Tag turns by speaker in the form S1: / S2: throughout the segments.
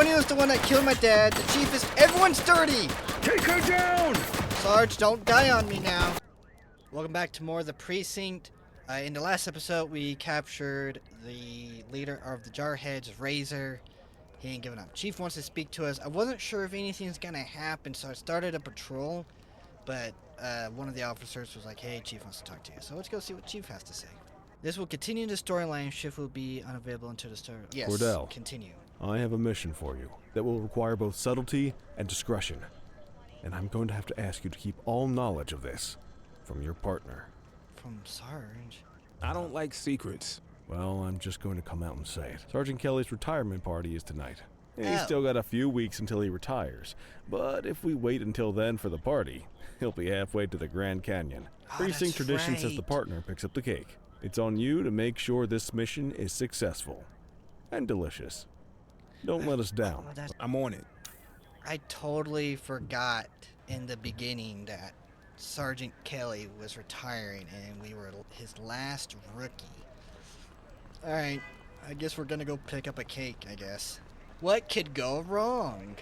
S1: Antonio's the one that killed my dad. The chief is... Everyone's dirty!
S2: Take her down!
S1: Sarge, don't die on me now. Welcome back to more of the Precinct. In the last episode, we captured the leader of the Jarheads, Razor. He ain't giving up. Chief wants to speak to us. I wasn't sure if anything's gonna happen, so I started a patrol. But one of the officers was like, hey, Chief wants to talk to you. So let's go see what Chief has to say. This will continue the storyline. Shift will be unavailable until the start. Yes,
S3: Cordell,
S1: continue.
S3: I have a mission for you that will require both subtlety and discretion. And I'm going to have to ask you to keep all knowledge of this from your partner.
S1: From Sarge?
S2: I don't like secrets.
S3: Well, I'm just going to come out and say it. Sergeant Kelly's retirement party is tonight. He's
S1: Oh.
S3: still got a few weeks until he retires. But if we wait until then for the party, he'll be halfway to the Grand Canyon.
S1: Oh,
S3: Precinct
S1: that's
S3: tradition says
S1: right.
S3: the partner picks up the cake. It's on you to make sure this mission is successful and delicious. Don't let us down.
S1: Oh, that's...
S2: I'm on it.
S1: I totally forgot in the beginning that Sergeant Kelly was retiring and we were his last rookie. Alright, I guess we're gonna go pick up a cake, I guess. What could go wrong?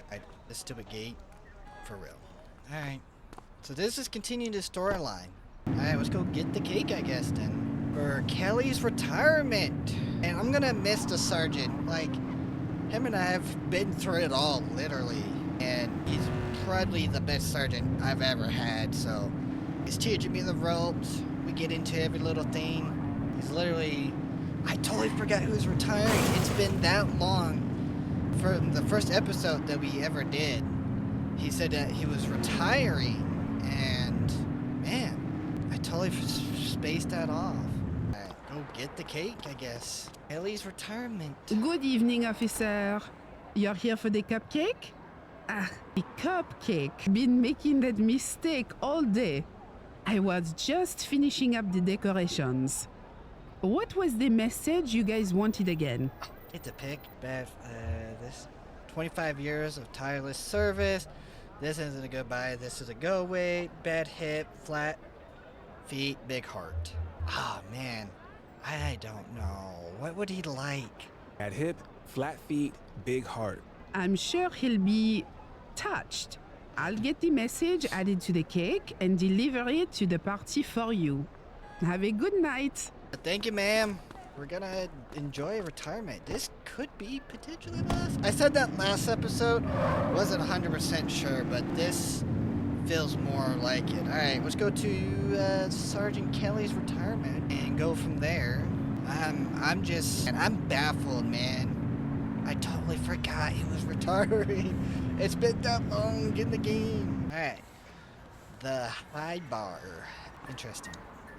S1: This stupid gate? For real. Alright, so this is continuing the storyline. Alright, let's go get the cake, I guess, then. For Kelly's retirement. And I'm gonna miss the sergeant. Like, him and I have been through it all, literally. And he's probably the best sergeant I've ever had, so he's teaching me the ropes. We get into every little thing. He's literally... I totally forgot he was retiring. It's been that long from the first episode that we ever did. He said that he was retiring, and man, I totally spaced that off. Alright, go get the cake, I guess. Ellie's retirement.
S4: Good evening, officer. You're here for the cupcake? Ah, the cupcake. Been making that mistake all day. I was just finishing up the decorations. What was the message you guys wanted again?
S1: Get the pick. Bad, this 25 years of tireless service. This isn't a goodbye, this is a go away. Bad hip, flat feet, big heart. Oh man, I don't know. What would he like?
S2: At hip, flat feet, big heart.
S4: I'm sure he'll be touched. I'll get the message added to the cake and deliver it to the party for you. Have a good night.
S1: Thank you, ma'am. We're gonna enjoy retirement. This could be potentially us. I said that last episode. Wasn't 100% sure, but this feels more like it. Alright, let's go to Sergeant Kelly's retirement and go from there. I'm baffled, man. I totally forgot he was retiring. It's been that long in the game. Alright. The high bar. Interesting.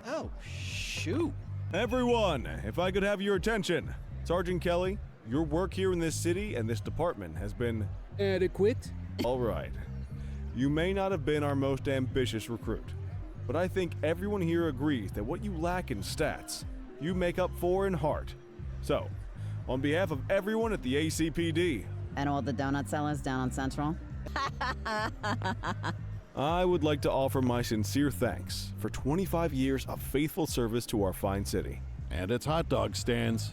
S1: Oh, shoot.
S3: Everyone, if I could have your attention. Sergeant Kelly, your work here in this city and this department has been...
S2: Adequate?
S3: All right. You may not have been our most ambitious recruit, but I think everyone here agrees that what you lack in stats, you make up for in heart. So, on behalf of everyone at the ACPD...
S5: And all the donut sellers down on Central?
S3: I would like to offer my sincere thanks for 25 years of faithful service to our fine city.
S6: And its hot dog stands.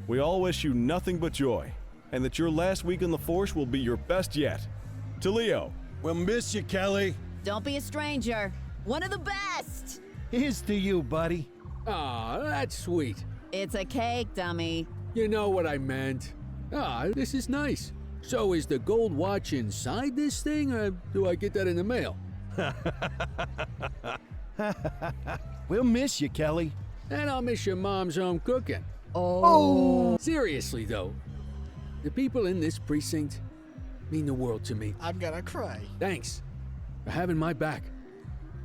S3: We all wish you nothing but joy, and that your last week on the force will be your best yet. To Leo.
S6: We'll miss you, Kelly.
S5: Don't be a stranger. One of the best!
S6: Here's to you, buddy.
S7: Aw, that's sweet.
S5: It's a cake, dummy.
S7: You know what I meant. Ah, this is nice. So is the gold watch inside this thing, or do I get that in the mail?
S6: We'll miss you, Kelly.
S7: And I'll miss your mom's own cooking.
S5: Oh.
S7: Seriously, though, the people in this precinct mean the world to me.
S1: I'm gonna cry.
S7: Thanks for having my back.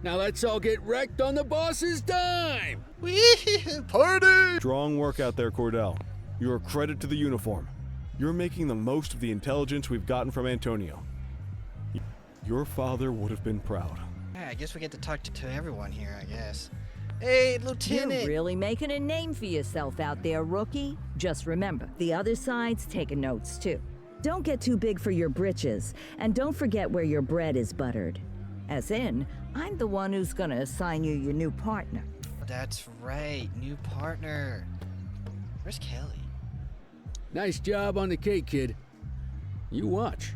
S7: Now let's all get wrecked on the boss's dime!
S1: Wee party!
S3: Strong work out there, Cordell. You're a credit to the uniform. You're making the most of the intelligence we've gotten from Antonio. Your father would have been proud.
S1: Yeah, I guess we get to talk to everyone here, I guess. Hey, Lieutenant!
S8: You're really making a name for yourself out there, rookie. Just remember, the other side's taking notes too. Don't get too big for your britches, and don't forget where your bread is buttered. As in, I'm the one who's gonna assign you your new partner.
S1: That's right, new partner. Where's Kelly?
S7: Nice job on the cake, kid. You watch.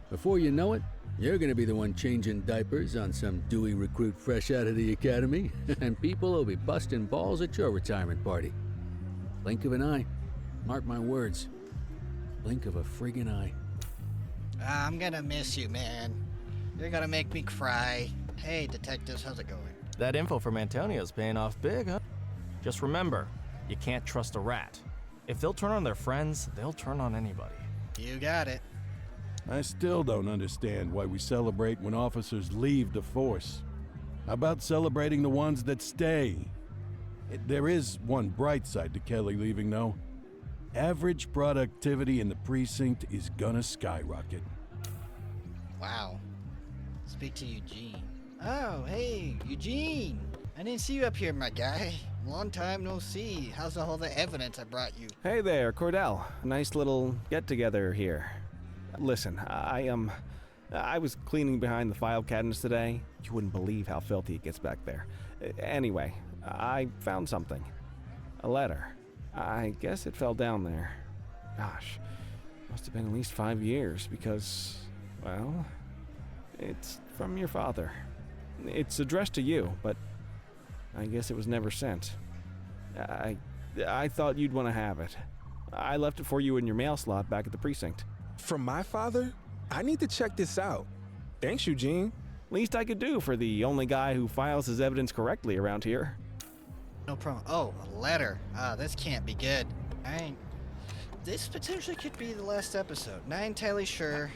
S7: Before you know it, you're gonna be the one changing diapers on some dewy recruit fresh out of the academy, and people will be busting balls at your retirement party. Blink of an eye. Mark my words. Blink of a friggin' eye.
S1: I'm gonna miss you, man. You're gonna make me cry. Hey, detectives, how's it going?
S9: That info from Antonio's paying off big, huh? Just remember, you can't trust a rat. If they'll turn on their friends, they'll turn on anybody.
S1: You got it.
S6: I still don't understand why we celebrate when officers leave the force. How about celebrating the ones that stay? There is one bright side to Kelly leaving, though. Average productivity in the precinct is gonna skyrocket.
S1: Wow. Speak to Eugene. Oh, hey, Eugene. I didn't see you up here, my guy. Long time no see. How's all the evidence I brought you?
S3: Hey there, Cordell. Nice little get-together here. Listen, I was cleaning behind the file cabinets today. You wouldn't believe how filthy it gets back there. Anyway, I found something. A letter. I guess it fell down there. Gosh, must have been at least 5 years because, well, it's from your father. It's addressed to you, but I guess it was never sent. I thought you'd want to have it. I left it for you in your mail slot back at the precinct.
S2: From my father? I need to check this out. Thanks, Eugene.
S3: Least I could do for the only guy who files his evidence correctly around here.
S1: No problem. Oh, a letter. This can't be good. This potentially could be the last episode. Not entirely sure.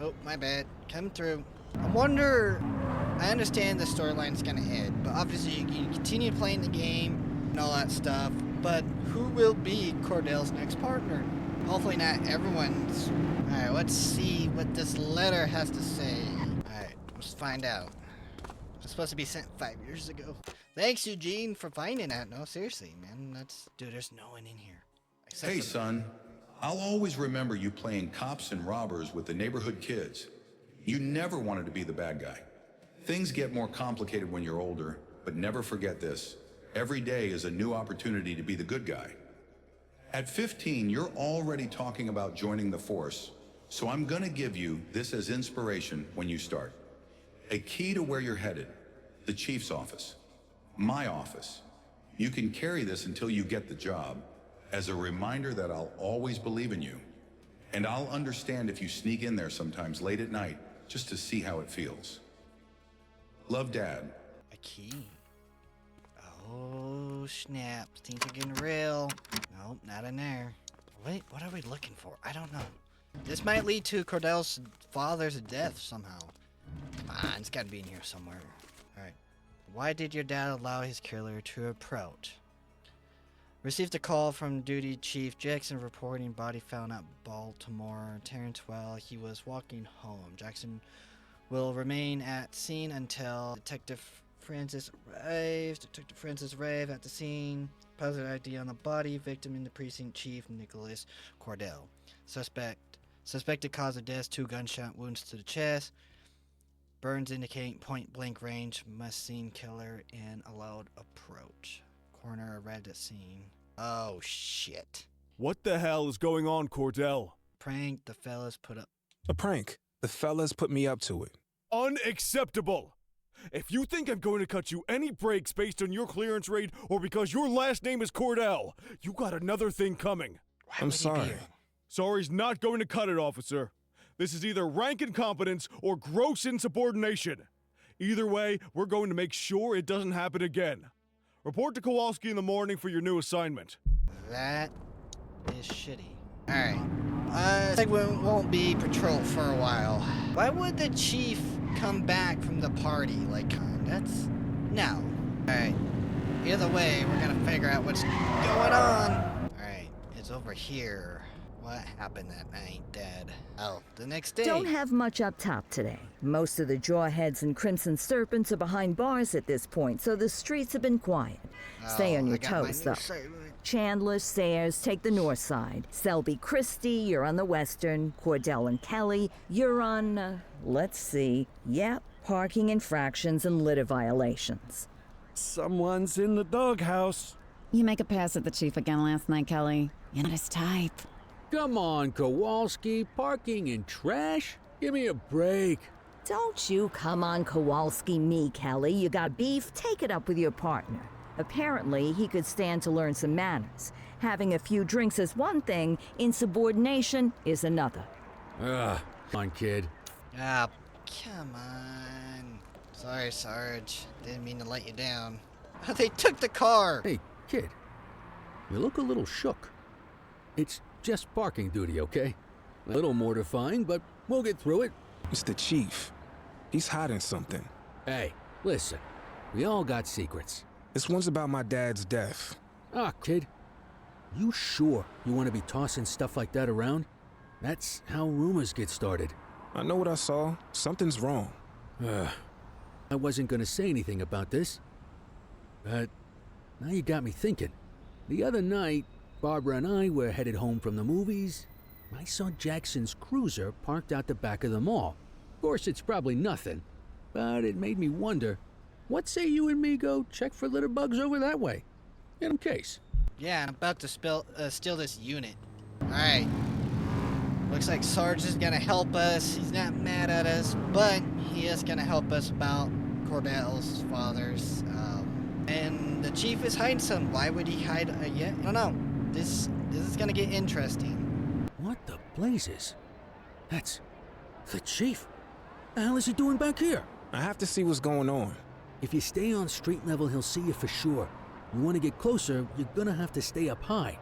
S1: Oh, my bad. Come through. I wonder... I understand the storyline's gonna end, but obviously you can continue playing the game and all that stuff, but who will be Cordell's next partner? Hopefully not everyone's. Alright, let's see what this letter has to say. Alright, let's find out. It's supposed to be sent 5 years ago. Thanks, Eugene, for finding that. No, seriously, man. Dude, there's no one in here. Except
S10: Hey,
S1: for
S10: son. I'll always remember you playing cops and robbers with the neighborhood kids. You never wanted to be the bad guy. Things get more complicated when you're older, but never forget this. Every day is a new opportunity to be the good guy. At 15, you're already talking about joining the force, so I'm gonna give you this as inspiration when you start. A key to where you're headed, the chief's office, my office. You can carry this until you get the job, as a reminder that I'll always believe in you. And I'll understand if you sneak in there sometimes late at night, just to see how it feels. Love, Dad.
S1: a key. Oh, snap. Things are getting real. Nope, not in there. Wait, what are we looking for? I don't know. This might lead to Cordell's father's death somehow. Come on, it's gotta be in here somewhere. Alright. Why did your dad allow his killer to approach? Received a call from Duty Chief Jackson reporting body found at Baltimore Terrence while he was walking home. Jackson will remain at scene until Detective Francis arrives. Detective Francis arrived at the scene. Positive ID on the body. Victim in the precinct. Chief Nicholas Cordell. Suspected cause of death: 2 gunshot wounds to the chest. Burns indicating point blank range. Must seen killer and allowed approach. Coroner arrived at scene. Oh shit.
S3: What the hell is going on, Cordell?
S1: Prank the fellas put up.
S2: A prank. The fellas put me up to it.
S3: Unacceptable! If you think I'm going to cut you any breaks based on your clearance rate or because your last name is Cordell, you got another thing coming.
S2: I'm sorry.
S3: Sorry's not going to cut it, officer. This is either rank incompetence or gross insubordination. Either way, we're going to make sure it doesn't happen again. Report to Kowalski in the morning for your new assignment.
S1: That is shitty. Alright. Segment won't be patrol for a while. Why would the chief come back from the party? Like, that's... No. Alright. Either way, we're gonna figure out what's going on. Alright, it's over here. What happened that night, Dad? Oh, the next day.
S8: Don't have much up top today. Most of the Jawheads and Crimson Serpents are behind bars at this point, so the streets have been quiet. Stay on your toes, though. Chandler, Sayers, take the north side. Selby, Christie, you're on the western. Cordell and Kelly, you're on, let's see. Yep, parking infractions and litter violations.
S6: Someone's in the doghouse.
S5: You make a pass at the chief again last night, Kelly. You're not his type.
S7: Come on, Kowalski. Parking and trash? Give me a break.
S8: Don't you come on Kowalski me, Kelly. You got beef? Take it up with your partner. Apparently, he could stand to learn some manners. Having a few drinks is one thing, insubordination is another.
S7: Come on, kid.
S1: Ah, come on. Sorry, Sarge. Didn't mean to let you down. They took the car!
S7: Hey, kid. You look a little shook. It's just parking duty, okay? A little mortifying, but we'll get through it.
S2: It's the chief. He's hiding something.
S7: Hey, listen. We all got secrets.
S2: This one's about my dad's death.
S7: Ah, kid. You sure you want to be tossing stuff like that around? That's how rumors get started.
S2: I know what I saw. Something's wrong.
S7: I wasn't gonna say anything about this, but now you got me thinking. The other night, Barbara and I were headed home from the movies. I saw Jackson's cruiser parked out the back of the mall. Of course, it's probably nothing, but it made me wonder, what say you and me go check for litter bugs over that way? In case.
S1: Yeah, I'm about to steal this unit. Alright. Looks like Sarge is gonna help us. He's not mad at us, but he is gonna help us about Cordell's father's. And the chief is hiding some. Why would he hide yet? I don't know. This is gonna get interesting.
S7: What the blazes? That's the chief. The hell is he doing back here?
S2: I have to see what's going on.
S7: If you stay on street level, he'll see you for sure. You want to get closer, you're gonna have to stay up high.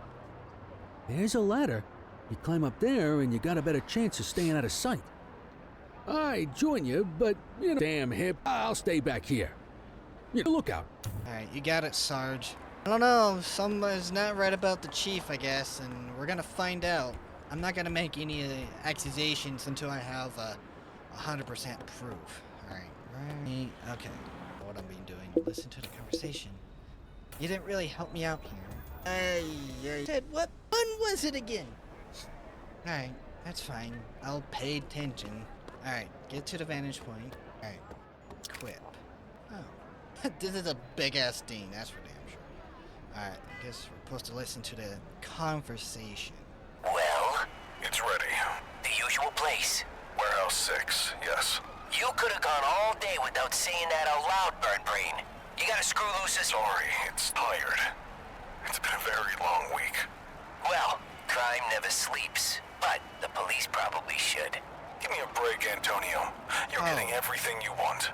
S7: There's a ladder. You climb up there and you got a better chance of staying out of sight. I'd join you, but you know, damn hip, I'll stay back here. You know, look out.
S1: Alright, you got it, Sarge. I don't know, something's not right about the chief, I guess, and we're gonna find out. I'm not gonna make any accusations until I have 100% proof. Alright, right, okay. What I'm being doing, listen to the conversation. You didn't really help me out here. I said, what one was it again? Alright, that's fine. I'll pay attention. Alright, get to the vantage point. Alright, quip. Oh, this is a big-ass thing, that's for damn sure. Alright, I guess we're supposed to listen to the conversation.
S11: Well, it's ready. The usual place. Warehouse 6, yes. You could have gone all day without saying that out loud, Bird Brain. You gotta screw loose this.
S12: Sorry, it's tired. It's been a very long week.
S11: Well, crime never sleeps, but the police probably should.
S12: Give me a break, Antonio. You're getting everything you want.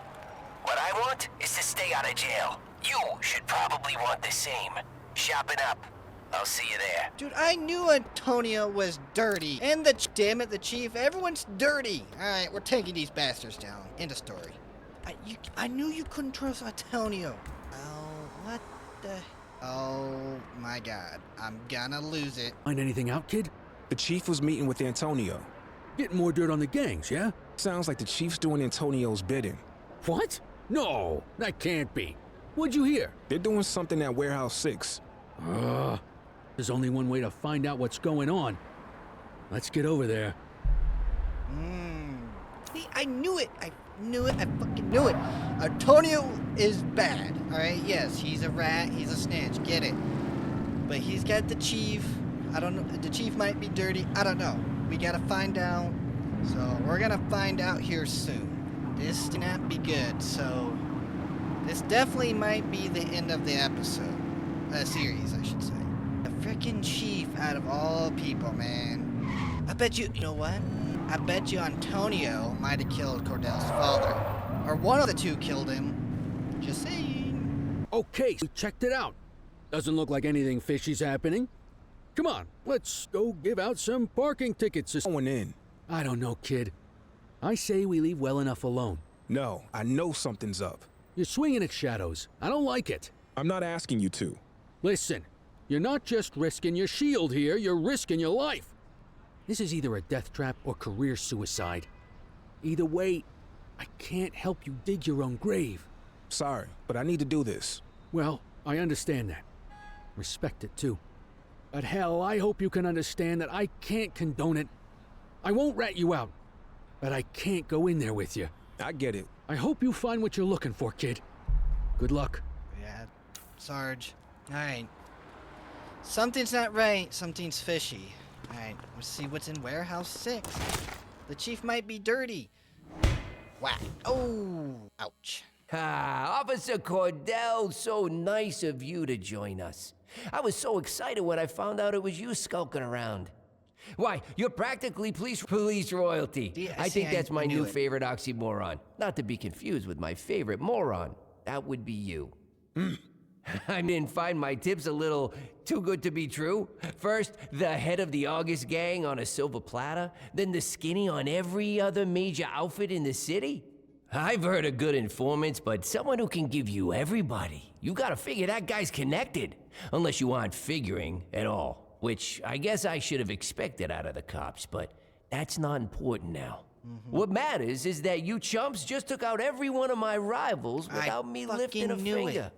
S11: What I want is to stay out of jail. You should probably want the same. Shopping up. I'll see you there.
S1: Dude, I knew Antonio was dirty. And damn it, the chief, everyone's dirty. Alright, we're taking these bastards down. End of story. I knew you couldn't trust Antonio. Oh, what the... Oh my god, I'm gonna lose it.
S7: Find anything out, kid?
S2: The chief was meeting with Antonio.
S7: Getting more dirt on the gangs, yeah?
S2: Sounds like the chief's doing Antonio's bidding.
S7: What? No, that can't be. What'd you hear?
S2: They're doing something at Warehouse 6.
S7: There's only one way to find out what's going on. Let's get over there.
S1: See, I knew it. I fucking knew it. Antonio is bad. Alright, yes, he's a rat, he's a snitch, get it. But he's got the chief. I don't know, the chief might be dirty, I don't know. We gotta find out. So, we're gonna find out here soon. This did not be good, so... This definitely might be the end of the episode. Series, I should say. The frickin' chief out of all people, man. I bet you know what? I bet you Antonio might have killed Cordell's father. Or one of the two killed him. Just saying.
S7: Okay, we checked it out. Doesn't look like anything fishy's happening. Come on, let's go give out some parking tickets.
S2: Going in.
S7: I don't know, kid. I say we leave well enough alone.
S2: No, I know something's up.
S7: You're swinging at shadows. I don't like it.
S2: I'm not asking you to.
S7: Listen, you're not just risking your shield here, you're risking your life. This is either a death trap or career suicide. Either way, I can't help you dig your own grave.
S2: Sorry, but I need to do this.
S7: Well, I understand that. Respect it, too. But hell, I hope you can understand that I can't condone it. I won't rat you out, but I can't go in there with you.
S2: I get it.
S7: I hope you find what you're looking for, kid. Good luck.
S1: Yeah, Sarge. Alright. Something's not right, something's fishy. Alright, let's see what's in warehouse 6. The chief might be dirty. Whack. Oh, ouch.
S13: Ah, Officer Cordell, so nice of you to join us. I was so excited when I found out it was you skulking around. Why, you're practically police royalty. I think that's my new favorite oxymoron. Not to be confused with my favorite moron. That would be you. I didn't find my tips a little too good to be true. First, the head of the August gang on a silver platter, then the skinny on every other major outfit in the city. I've heard of good informants, but someone who can give you everybody. You gotta figure that guy's connected. Unless you aren't figuring at all. Which I guess I should have expected out of the cops, but that's not important now. What matters is that you chumps just took out every one of my rivals without me lifting a finger.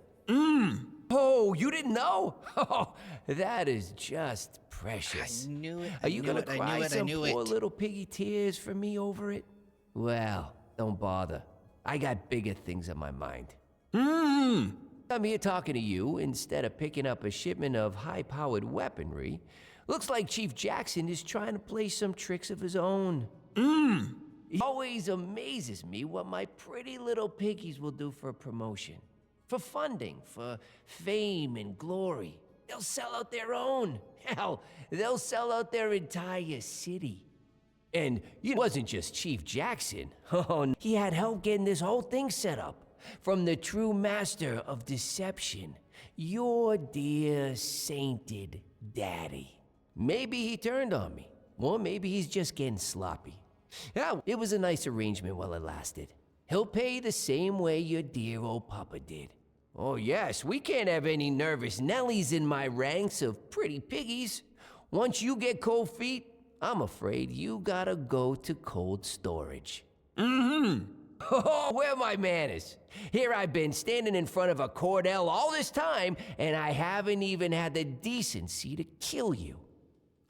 S13: Oh, you didn't know? Oh, that is just precious.
S1: I knew it.
S13: Are you gonna cry some poor little piggy tears for me over it? Well, don't bother. I got bigger things on my mind. I'm here talking to you instead of picking up a shipment of high-powered weaponry. Looks like Chief Jackson is trying to play some tricks of his own. It always amazes me what my pretty little piggies will do for a promotion. For funding, for fame and glory. They'll sell out their own. Hell, they'll sell out their entire city. And it wasn't just Chief Jackson. Oh, he had help getting this whole thing set up. From the true master of deception, your dear sainted daddy. Maybe he turned on me, or maybe he's just getting sloppy. Yeah, it was a nice arrangement while it lasted. He'll pay the same way your dear old papa did. Oh yes, we can't have any nervous Nellies in my ranks of pretty piggies. Once you get cold feet, I'm afraid you gotta go to cold storage. Oh, where are my manners? Here I've been standing in front of a Cordell all this time, and I haven't even had the decency to kill you.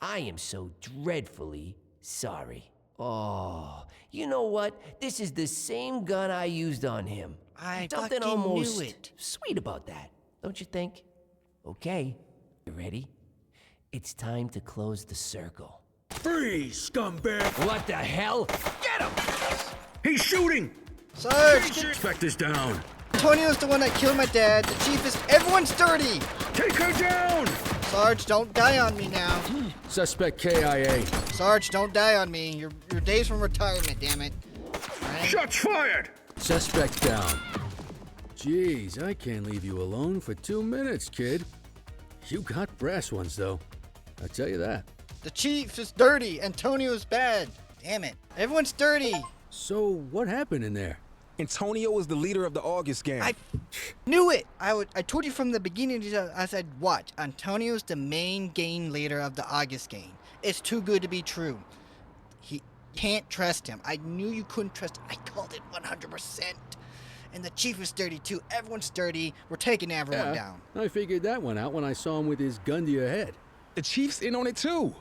S13: I am so dreadfully sorry. Oh, you know what? This is the same gun I used on him.
S1: I
S13: Something
S1: fucking
S13: almost
S1: knew it.
S13: sweet about that, don't you think? Okay, you ready? It's time to close the circle.
S7: Freeze, scumbag!
S13: What the hell? Get him!
S7: He's shooting!
S1: Sarge,
S7: Inspector's down!
S1: Antonio's the one that killed my dad. The chief is... Everyone's dirty!
S7: Take her down!
S1: Sarge, don't die on me now.
S7: Suspect KIA.
S1: Sarge, don't die on me. Your days from retirement, damn it. Right?
S7: Shots fired! Suspect down. Jeez, I can't leave you alone for 2 minutes, kid. You got brass ones, though. I'll tell you that.
S1: The chief is dirty. Antonio's bad. Damn it. Everyone's dirty.
S7: So, what happened in there?
S2: Antonio was the leader of the August gang.
S1: I knew it. I told you from the beginning. I said, watch. Antonio's the main gang leader of the August gang. It's too good to be true. He can't trust him. I knew you couldn't trust him. I called it 100%. And the chief is dirty too. Everyone's dirty. We're taking everyone down.
S7: I figured that one out when I saw him with his gun to your head.
S2: The chief's in on it too.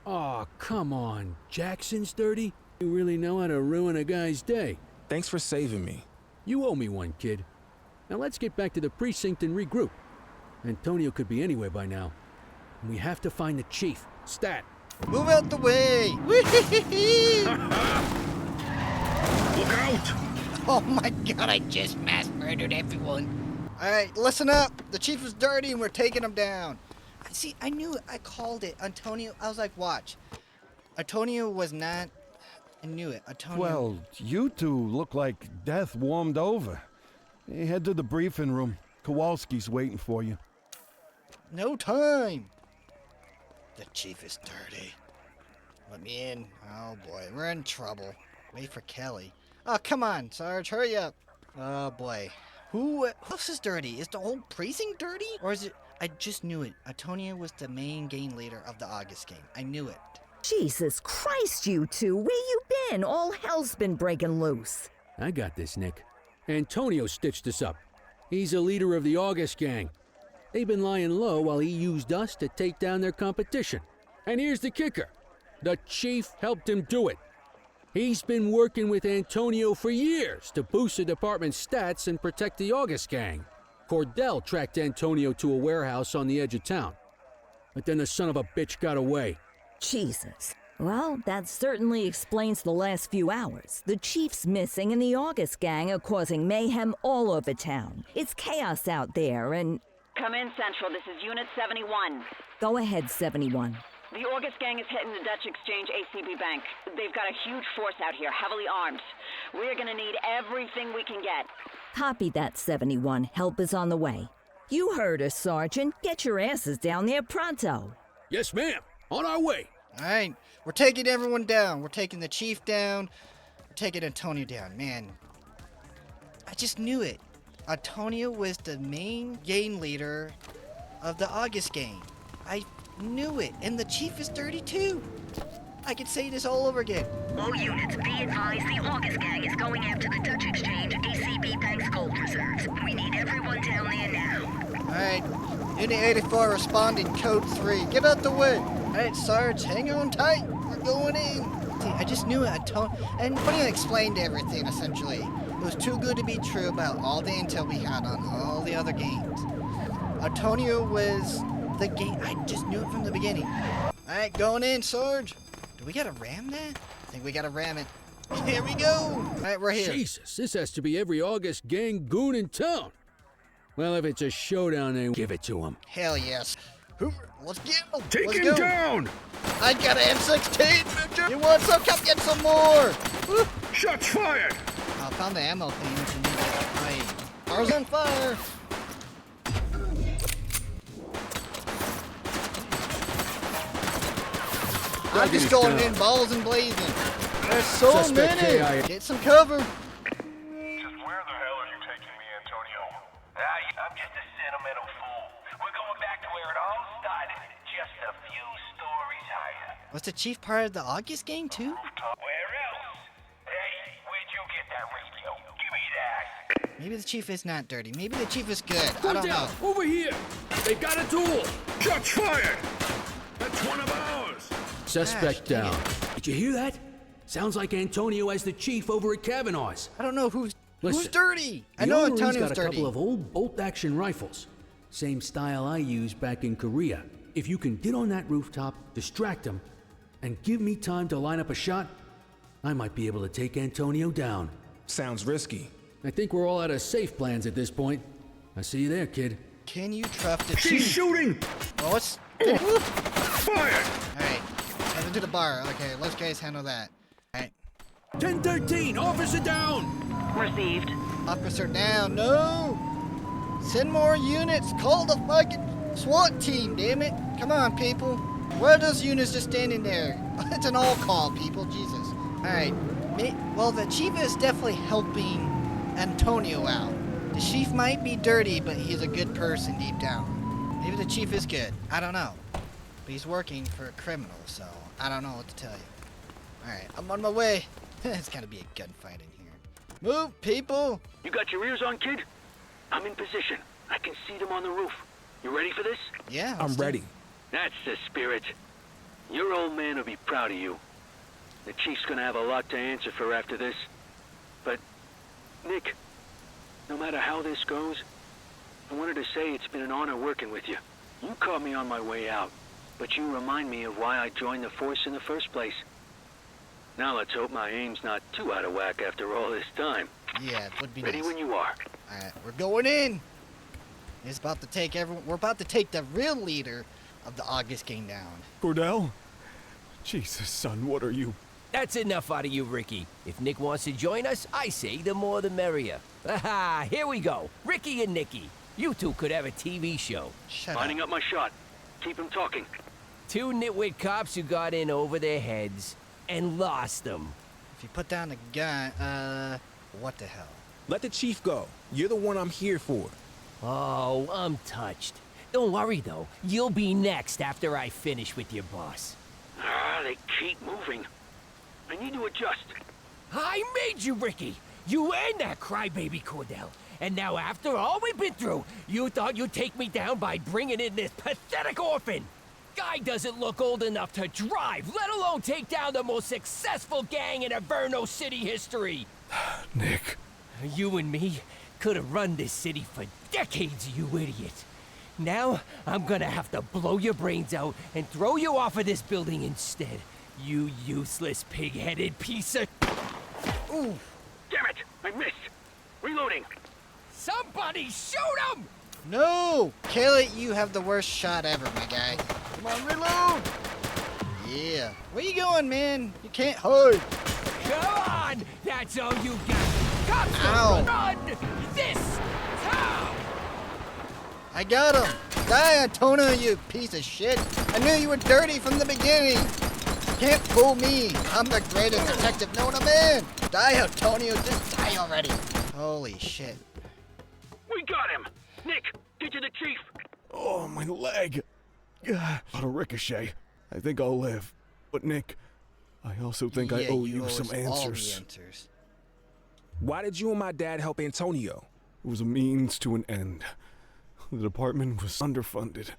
S7: Aw, come on. Jackson's dirty? You really know how to ruin a guy's day.
S2: Thanks for saving me.
S7: You owe me one, kid. Now let's get back to the precinct and regroup. Antonio could be anywhere by now. And we have to find the chief. Stat.
S1: Move out the way.
S7: Look out!
S1: Oh my god, I just mass murdered everyone. Alright, listen up. The chief is dirty and we're taking him down. See, I knew it. I called it. Antonio, I was like, watch. Antonio was not... I knew it. Antonio...
S6: Well, you two look like death warmed over. Hey, head to the briefing room. Kowalski's waiting for you.
S1: No time. The chief is dirty. Let me in. Oh boy, we're in trouble. Wait for Kelly. Oh, come on, Sarge, hurry up. Oh boy. Who else is dirty? Is the whole precinct dirty? Or is it... I just knew it. Antonio was the main gang leader of the August gang. I knew it.
S8: Jesus Christ, you two. Where you been? All hell's been breaking loose.
S7: I got this, Nick. Antonio stitched us up. He's a leader of the August gang. They've been lying low while he used us to take down their competition. And here's the kicker. The chief helped him do it. He's been working with Antonio for years to boost the department's stats and protect the August gang. Cordell tracked Antonio to a warehouse on the edge of town. But then the son of a bitch got away.
S8: Jesus. Well, that certainly explains the last few hours. The chief's missing and the August gang are causing mayhem all over town. It's chaos out there and...
S14: Come in, Central. This is Unit 71.
S8: Go ahead, 71.
S14: The August gang is hitting the Dutch Exchange ACB Bank. They've got a huge force out here, heavily armed. We're gonna need everything we can get.
S8: Copy that, 71. Help is on the way. You heard us, Sergeant. Get your asses down there pronto.
S7: Yes, ma'am. On our way.
S1: All right, we're taking everyone down. We're taking the chief down. We're taking Antonio down. Man, I just knew it. Antonio was the main gang leader of the August gang. I knew it. And the chief is dirty too. I could say this all over again.
S15: All units, be advised the August gang is going after the Dutch Exchange ACB Bank's gold reserves. We need everyone down there now.
S1: All right, Unit 84 responding, code 3. Get out the way. All right, Sarge, hang on tight. We're going in. See, I just knew it. And Antonio explained everything, essentially. It was too good to be true about all the intel we had on all the other games. Antonio was the game. I just knew it from the beginning. All right, going in, Sarge. Do we gotta ram that? I think we gotta ram it. Here we go. All right, we're here.
S7: Jesus, this has to be every August gang goon in town. Well, if it's a showdown, then give it to him.
S1: Hell yes. Let's go.
S7: Take
S1: Let's
S7: him
S1: go.
S7: down.
S1: I got an M16. You want some? Come get some more. Woo.
S7: Shots fired.
S1: I found the ammo thing. Which you need to fight. Cars on fire. I'm just going in balls and blazing. There's so
S7: Suspect
S1: many.
S7: KIA.
S1: Get some cover.
S12: Just where the hell are you taking me, Antonio?
S11: I'm just a sentimental fool. We're going back to where it all started, just a few stories higher.
S1: Was the chief part of the August gang too?
S11: Where else? Hey, where'd you get that radio? Give me that.
S1: Maybe the chief is not dirty. Maybe the chief is good. I don't know.
S7: Cordell, over here. They got a duel. Shots fired. That's one of ours. Suspect
S1: Gosh,
S7: down. Did you hear that? Sounds like Antonio as the chief over at Kavanaugh's.
S1: I don't know who's
S7: Listen,
S1: dirty. I
S7: the
S1: know
S7: owner, he's
S1: Antonio's
S7: got a
S1: dirty.
S7: couple of old bolt-action rifles. Same style I used back in Korea. If you can get on that rooftop, distract him, and give me time to line up a shot, I might be able to take Antonio down.
S2: Sounds risky.
S7: I think we're all out of safe plans at this point. I see you there, kid.
S1: Can you trust the
S7: She's
S1: chief?
S7: shooting!
S1: Oh, it's...
S7: Fired!
S1: Alright, head into the bar. Okay, let's guys handle that. Alright.
S7: 10-13, officer down!
S14: Received.
S1: Officer down, no! Send more units! Call the fucking SWAT team, damn it! Come on, people. Why are those units just standing there? It's an all call, people, Jesus. Alright, well, the chief is definitely helping Antonio out. The chief might be dirty, but he's a good person deep down. Maybe the chief is good. I don't know. But he's working for a criminal, so I don't know what to tell you. Alright, I'm on my way. It's gotta be a gunfight in here. Move, people!
S16: You got your ears on, kid? I'm in position. I can see them on the roof. You ready for this?
S1: Yeah,
S2: I'm ready.
S16: That's the spirit. Your old man will be proud of you. The chief's gonna have a lot to answer for after this. But, Nick, no matter how this goes, I wanted to say it's been an honor working with you. You caught me on my way out, but you remind me of why I joined the force in the first place. Now let's hope my aim's not too out of whack after all this time.
S1: Yeah, it would be
S16: Ready
S1: nice.
S16: when you are.
S1: Alright, we're going in! It's about to take everyone. We're about to take the real leader of the August gang down.
S3: Cordell? Jesus, son, what are you?
S13: That's enough out of you, Ricky. If Nick wants to join us, I say the more the merrier. Aha, here we go. Ricky and Nicky. You two could have a TV show.
S1: Shut
S16: Lining up my shot. Keep him talking.
S13: Two nitwit cops who got in over their heads and lost them.
S1: If you put down the gun, what the hell?
S2: Let the chief go. You're the one I'm here for.
S13: Oh, I'm touched. Don't worry, though. You'll be next after I finish with your boss.
S16: They keep moving. I need to adjust.
S13: I made you, Ricky. You and that crybaby Cordell. And now after all we've been through, you thought you'd take me down by bringing in this pathetic orphan. Guy doesn't look old enough to drive, let alone take down the most successful gang in Averno City history.
S3: Nick.
S13: You and me could have run this city for decades, you idiot. Now, I'm gonna have to blow your brains out and throw you off of this building instead. You useless pig-headed piece of...
S1: Ooh.
S16: Damn it! I missed! Reloading!
S13: Somebody shoot him!
S1: No! Kelly, you have the worst shot ever, my guy. Come on, reload! Yeah. Where you going, man? You can't hide.
S13: Come on! That's all you got! Cops
S1: Ow.
S13: run this town!
S1: I got him! Die, Antonio, you piece of shit! I knew you were dirty from the beginning! You can't fool me! I'm the greatest detective known to man! Die, Antonio! Just die already! Holy shit.
S16: We got him! Nick, get to the chief!
S3: Oh, my leg. What a ricochet. I think I'll live. But Nick, I also think I owe you some
S1: all the
S3: answers.
S1: answers.
S2: Why did you and my dad help Antonio?
S3: It was a means to an end. The department was underfunded.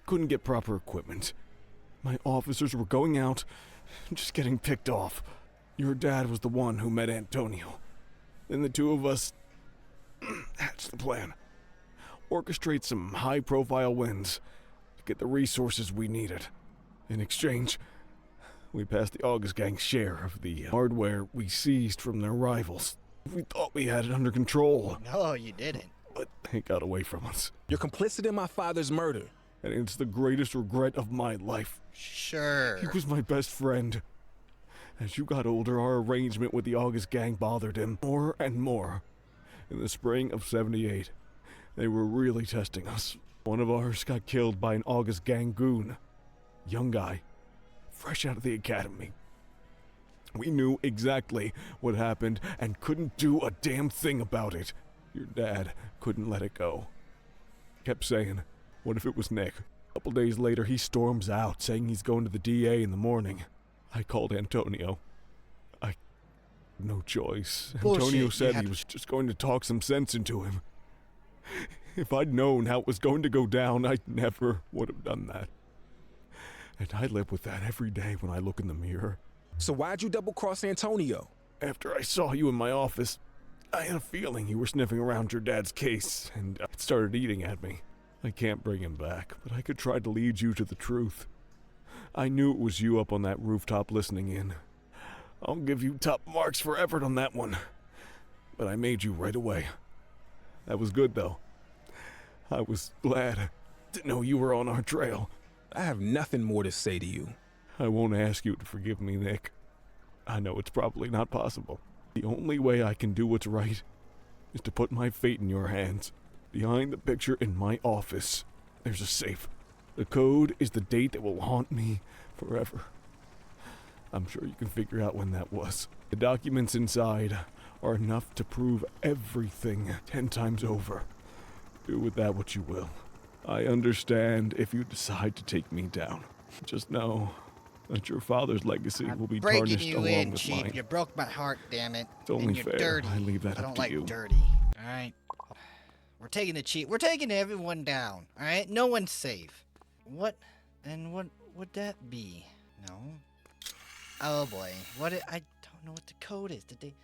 S3: Couldn't get proper equipment. My officers were going out, just getting picked off. Your dad was the one who met Antonio. Then the two of us hatched the plan. Orchestrate some high-profile wins to get the resources we needed. In exchange, we passed the August Gang's share of the hardware we seized from their rivals. We thought we had it under control.
S1: No, you didn't.
S3: But they got away from us.
S2: You're complicit in my father's murder.
S3: And it's the greatest regret of my life.
S1: Sure.
S3: He was my best friend. As you got older, our arrangement with the August Gang bothered him more and more. In the spring of '78, they were really testing us. One of ours got killed by an August Gang goon. Young guy, fresh out of the academy. We knew exactly what happened and couldn't do a damn thing about it. Your dad couldn't let it go. Kept saying, what if it was Nick? A couple days later, he storms out, saying he's going to the DA in the morning. I called Antonio. No choice.
S1: Bullshit.
S3: Antonio said he was just going to talk some sense into him. If I'd known how it was going to go down, I never would have done that. And I live with that every day when I look in the mirror.
S2: So why'd you double-cross Antonio?
S3: After I saw you in my office, I had a feeling you were sniffing around your dad's case, and it started eating at me. I can't bring him back, but I could try to lead you to the truth. I knew it was you up on that rooftop listening in. I'll give you top marks for effort on that one. But I made you right away. That was good, though. I was glad to know you were on our trail.
S2: I have nothing more to say to you.
S3: I won't ask you to forgive me, Nick. I know it's probably not possible. The only way I can do what's right is to put my fate in your hands. Behind the picture in my office, there's a safe. The code is the date that will haunt me forever. I'm sure you can figure out when that was. The documents inside are enough to prove everything 10 times over. Do with that what you will. I understand if you decide to take me down. Just know that your father's legacy will be
S1: Breaking
S3: tarnished
S1: you
S3: along
S1: in,
S3: with
S1: Chief.
S3: mine.
S1: You broke my heart, damn it.
S3: It's only
S1: and you're
S3: fair.
S1: dirty.
S3: I leave that
S1: I
S3: up
S1: don't
S3: to
S1: like
S3: you.
S1: dirty. All right. We're taking the Chief. We're taking everyone down. All right. No one's safe. What? And what would that be? No. Oh boy. I don't know what the code is. Did they?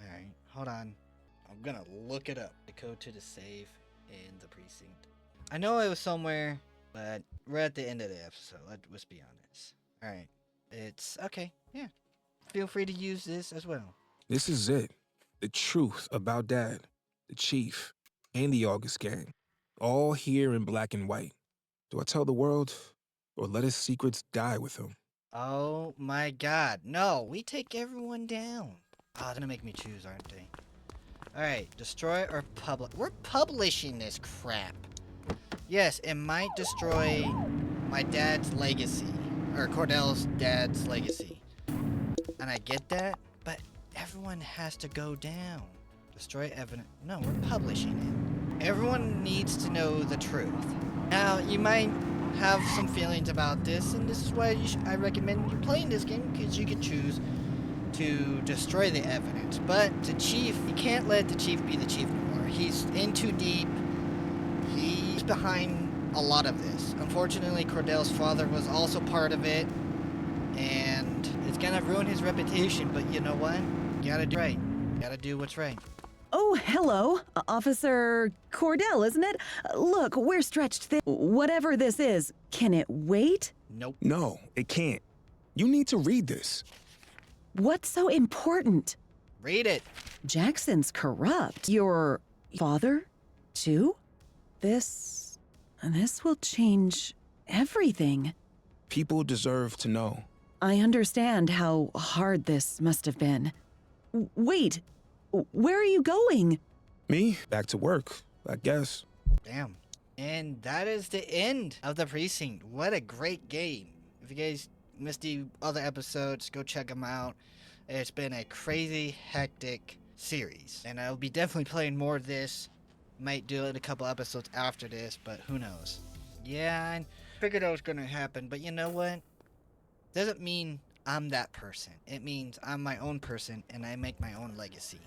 S1: All right. Hold on. I'm gonna look it up. The code to the safe in the precinct. I know it was somewhere, but we're at the end of the episode. Let's be honest. All right. It's okay. Yeah. Feel free to use this as well.
S2: This is it. The truth about Dad, the Chief, and the August Gang. All here in black and white. Do I tell the world, or let his secrets die with him?
S1: Oh my god. No, we take everyone down. Oh, they're gonna make me choose, aren't they? Alright, destroy or publish. We're publishing this crap. Yes, it might destroy my dad's legacy. Or Cordell's dad's legacy. And I get that, but everyone has to go down. Destroy evidence. No, we're publishing it. Everyone needs to know the truth. Now, you might have some feelings about this, and this is why I recommend you playing this game, because you can choose to destroy the evidence. But the Chief, you can't let the Chief be the Chief anymore. He's in too deep. He's behind a lot of this. Unfortunately, Cordell's father was also part of it, and it's gonna ruin his reputation, but you know what? You gotta do right. You gotta do what's right.
S8: Oh, hello. Officer Cordell, isn't it? Look, we're stretched thin. Whatever this is, can it wait?
S1: Nope.
S2: No, it can't. You need to read this.
S8: What's so important?
S1: Read it.
S8: Jackson's corrupt. Your father, too? This will change everything.
S2: People deserve to know.
S8: I understand how hard this must have been. Wait, where are you going?
S2: Me? Back to work, I guess.
S1: Damn. And that is the end of the Precinct. What a great game. If you guys missed the other episodes, go check them out. It's been a crazy, hectic series. And I'll be definitely playing more of this. Might do it a couple episodes after this, but who knows. Yeah, I figured that was going to happen, but you know what? Doesn't mean I'm that person. It means I'm my own person and I make my own legacy.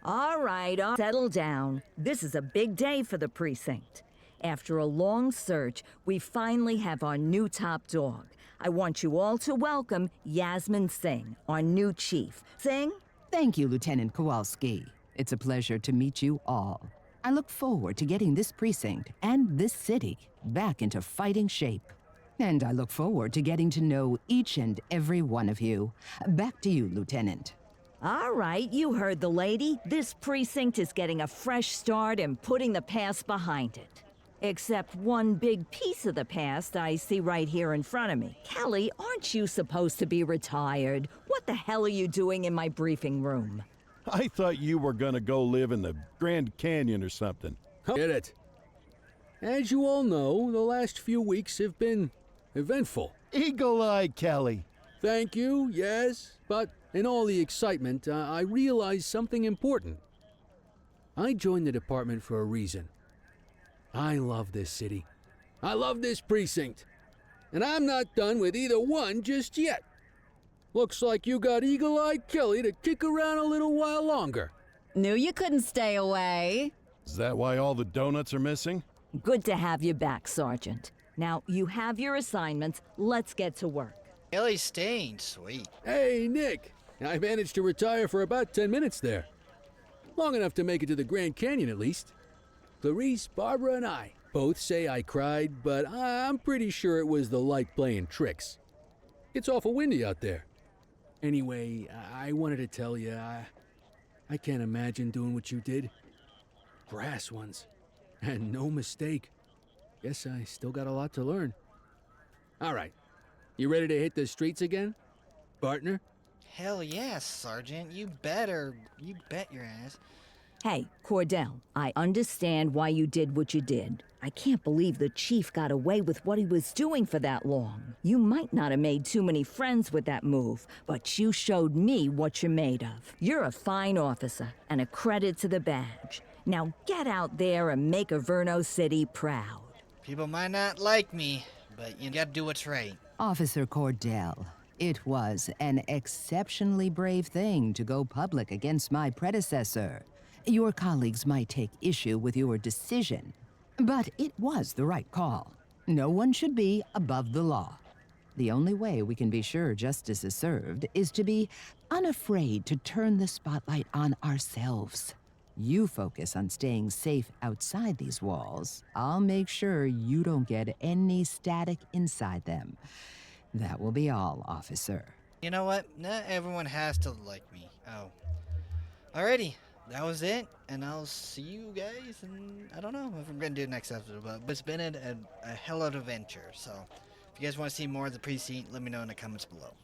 S8: All right, settle down. This is a big day for the precinct. After a long search, we finally have our new top dog. I want you all to welcome Yasmin Singh, our new chief. Singh?
S17: Thank you, Lieutenant Kowalski. It's a pleasure to meet you all. I look forward to getting this precinct and this city back into fighting shape. And I look forward to getting to know each and every one of you. Back to you, Lieutenant.
S8: All right, you heard the lady. This precinct is getting a fresh start and putting the past behind it. Except one big piece of the past I see right here in front of me. Kelly, aren't you supposed to be retired? What the hell are you doing in my briefing room?
S6: I thought you were gonna go live in the Grand Canyon or something.
S7: Get it? As you all know, the last few weeks have been eventful.
S6: Eagle-Eye Kelly.
S7: Thank you, yes, but in all the excitement, I realized something important. I joined the department for a reason. I love this city. I love this precinct. And I'm not done with either one just yet. Looks like you got Eagle-Eye Kelly to kick around a little while longer.
S5: Knew you couldn't stay away.
S6: Is that why all the donuts are missing?
S8: Good to have you back, Sergeant. Now, you have your assignments. Let's get to work.
S1: Kelly's staying. Sweet.
S7: Hey, Nick. I managed to retire for about 10 minutes there. Long enough to make it to the Grand Canyon, at least. Clarice, Barbara, and I both say I cried, but I'm pretty sure it was the light playing tricks. It's awful windy out there. Anyway, I wanted to tell you, I can't imagine doing what you did. Brass ones. And no mistake. Guess I still got a lot to learn. All right. You ready to hit the streets again, partner?
S1: Hell yes, Sergeant. You bet your ass.
S8: Hey, Cordell, I understand why you did what you did. I can't believe the chief got away with what he was doing for that long. You might not have made too many friends with that move, but you showed me what you're made of. You're a fine officer and a credit to the badge. Now get out there and make Averno City proud.
S1: People might not like me, but you gotta do what's right.
S17: Officer Cordell, it was an exceptionally brave thing to go public against my predecessor. Your colleagues might take issue with your decision, but it was the right call. No one should be above the law. The only way we can be sure justice is served is to be unafraid to turn the spotlight on ourselves. You focus on staying safe outside these walls. I'll make sure you don't get any static inside them. That will be all, officer.
S1: You know what? Not everyone has to like me. Oh. Alrighty. That was it, and I'll see you guys, and I don't know if I'm going to do next episode, but it's been a hell of an adventure, so if you guys want to see more of the Precinct, let me know in the comments below.